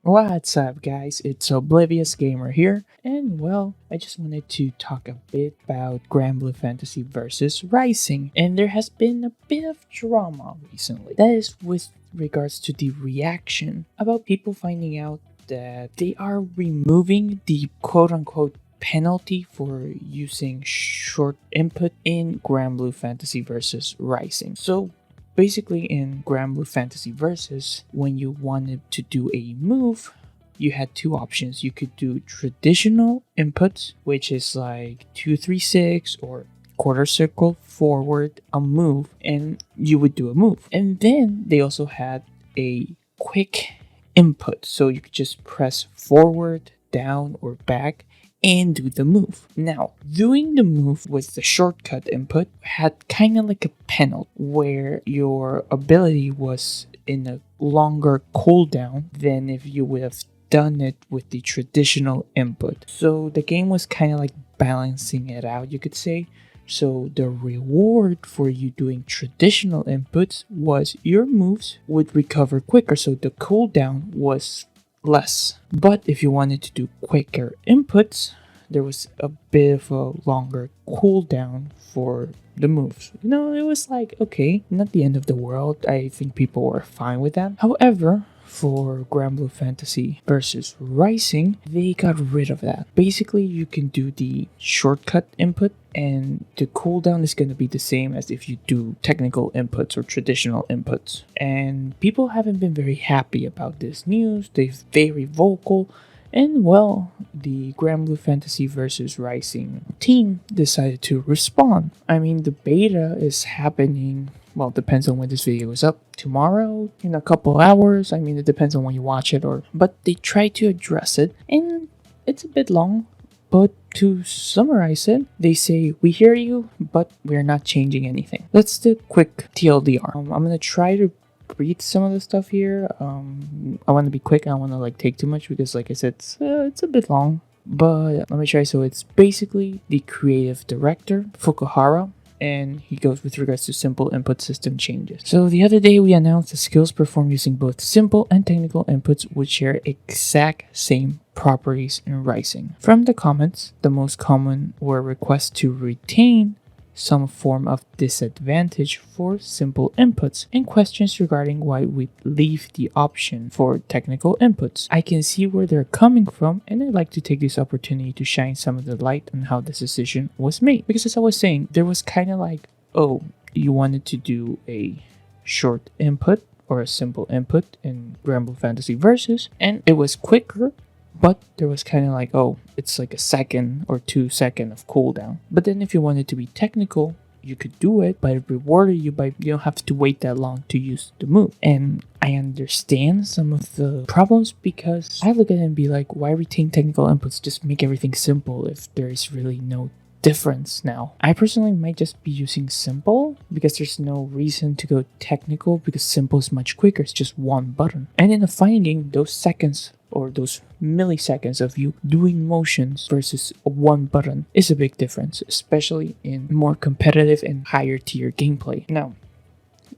What's up, guys? It's Oblivious Gamer here, and well, I just wanted to talk a bit about Granblue Fantasy versus Rising, and there has been a bit of drama recently. That is with regards to the reaction about people finding out that they are removing the quote-unquote penalty for using short input in Granblue Fantasy versus Rising. So basically, in Granblue Fantasy Versus, when you wanted to do a move, you had two options. You could do traditional inputs, which is like 236 or quarter circle forward a move, and you would do a move. And then they also had a quick input, so you could just press forward, down, or back and do the move. Now, doing the move with the shortcut input had kind of like a penalty where your ability was in a longer cooldown than if you would have done it with the traditional input. So the game was kind of like balancing it out, you could say. So the reward for you doing traditional inputs was your moves would recover quicker, so the cooldown was less. But if you wanted to do quicker inputs, there was a bit of a longer cooldown for the moves. It was like, okay, not the end of the world. I think people were fine with that. However, for Granblue Fantasy versus Rising, they got rid of that. Basically, you can do the shortcut input and the cooldown is going to be the same as if you do technical inputs or traditional inputs. And people haven't been very happy about this news. They're very vocal. And well, the Granblue Fantasy versus Rising team decided to respond. I mean, the beta is happening, well, depends on when this video is up. Tomorrow, in a couple hours. I mean, it depends on when you watch it, but they try to address it, and it's a bit long. But to summarize it, they say, we hear you, but we're not changing anything. Let's do a quick TLDR. I'm gonna try to read some of the stuff here. I want to be quick. I don't want to take too much because, like I said, it's a bit long. But let me try. So it's basically the creative director, Fukuhara, and he goes with regards to simple input system changes. So the other day we announced the skills performed using both simple and technical inputs would share exact same properties in Rising. From the comments, the most common were requests to retain some form of disadvantage for simple inputs and questions regarding why we leave the option for technical inputs. I can see where they're coming from, and I'd like to take this opportunity to shine some of the light on how this decision was made. Because as I was saying, there was kind of like, oh, you wanted to do a short input or a simple input in Granblue Fantasy Versus, and it was quicker. But there was kind of like, oh, it's like a second or 2 seconds of cooldown. But then if you wanted to be technical, you could do it, but it rewarded you by you don't have to wait that long to use the move. And I understand some of the problems because I look at it and be like, why retain technical inputs? Just make everything simple if there is really no difference now. I personally might just be using simple because there's no reason to go technical because simple is much quicker. It's just one button. And in a fighting game, those seconds or those milliseconds of you doing motions versus one button is a big difference, especially in more competitive and higher tier gameplay. Now,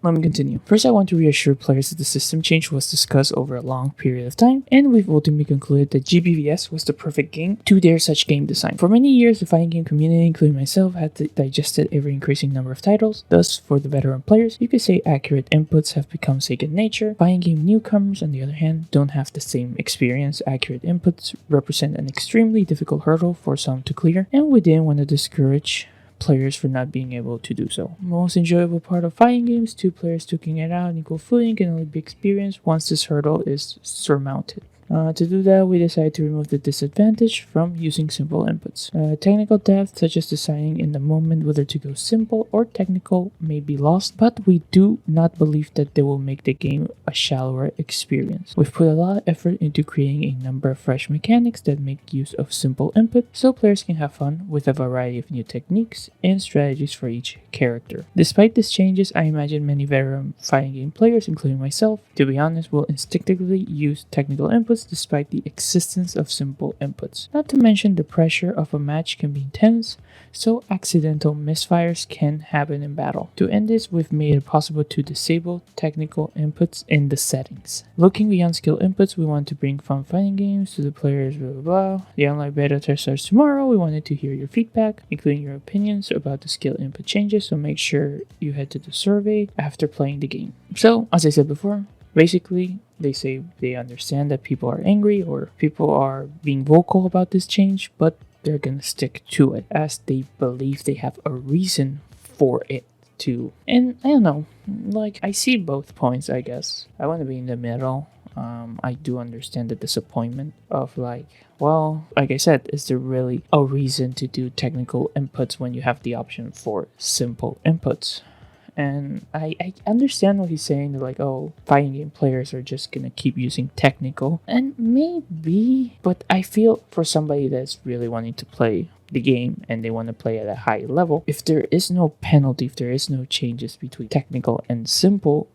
let me continue. First, I want to reassure players that the system change was discussed over a long period of time, and we've ultimately concluded that gbvs was the perfect game to dare such game design. For many years, the fighting game community, including myself, had digested ever increasing number of titles. Thus, for the veteran players, you could say accurate inputs have become second nature. Fighting game newcomers, on the other hand, don't have the same experience. Accurate inputs represent an extremely difficult hurdle for some to clear, and we didn't want to discourage players for not being able to do so. Most enjoyable part of fighting games, two players duking it out on equal footing can only be experienced once this hurdle is surmounted. To do that, we decided to remove the disadvantage from using simple inputs. Technical depth, such as deciding in the moment whether to go simple or technical, may be lost, but we do not believe that they will make the game a shallower experience. We've put a lot of effort into creating a number of fresh mechanics that make use of simple input, so players can have fun with a variety of new techniques and strategies for each character. Despite these changes, I imagine many veteran fighting game players, including myself, to be honest, will instinctively use technical inputs inputs despite the existence of simple inputs. Not to mention the pressure of a match can be intense, so accidental misfires can happen in battle. To end this, we've made it possible to disable technical inputs in the settings. Looking beyond skill inputs, we want to bring fun fighting games to the players, blah blah blah. The online beta test starts tomorrow. We wanted to hear your feedback, including your opinions about the skill input changes, so make sure you head to the survey after playing the game. So, as I said before, basically, they say they understand that people are angry or people are being vocal about this change, but they're gonna stick to it as they believe they have a reason for it to. And I don't know, like, I see both points, I guess. I want to be in the middle. I do understand the disappointment of like, well, like I said, is there really a reason to do technical inputs when you have the option for simple inputs? And I understand what he's saying. They're like, oh, fighting game players are just gonna keep using technical. And maybe, but I feel for somebody that's really wanting to play the game and they want to play at a high level, if there is no penalty, if there is no changes between technical and simple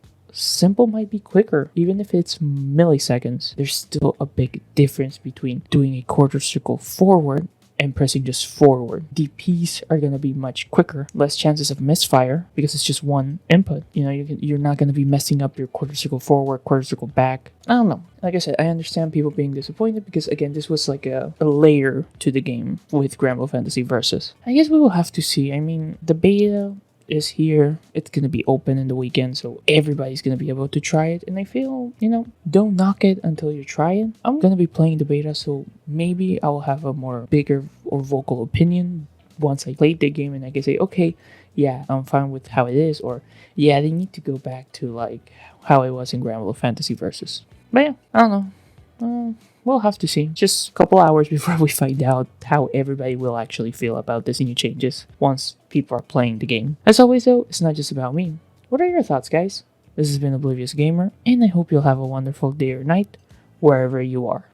might be quicker. Even if it's milliseconds, there's still a big difference between doing a quarter circle forward and pressing just forward. DPs are going to be much quicker, less chances of misfire because it's just one input. You know, you're not going to be messing up your quarter circle forward, quarter circle back. I don't know. Like I said, I understand people being disappointed because, again, this was like a layer to the game with Granblue Fantasy Versus. I guess we will have to see. I mean, the beta is here. It's going to be open in the weekend, so everybody's going to be able to try it. And I feel, you know, don't knock it until you try it. I'm going to be playing the beta, so maybe I will have a more bigger or vocal opinion once I played the game and I can say, okay, yeah, I'm fine with how it is, or yeah, they need to go back to like how it was in Granblue Fantasy Versus. But yeah, I don't know. We'll have to see. Just a couple hours before we find out how everybody will actually feel about these new changes once people are playing the game. As always though, it's not just about me. What are your thoughts, guys? This has been Oblivious Gamer, and I hope you'll have a wonderful day or night wherever you are.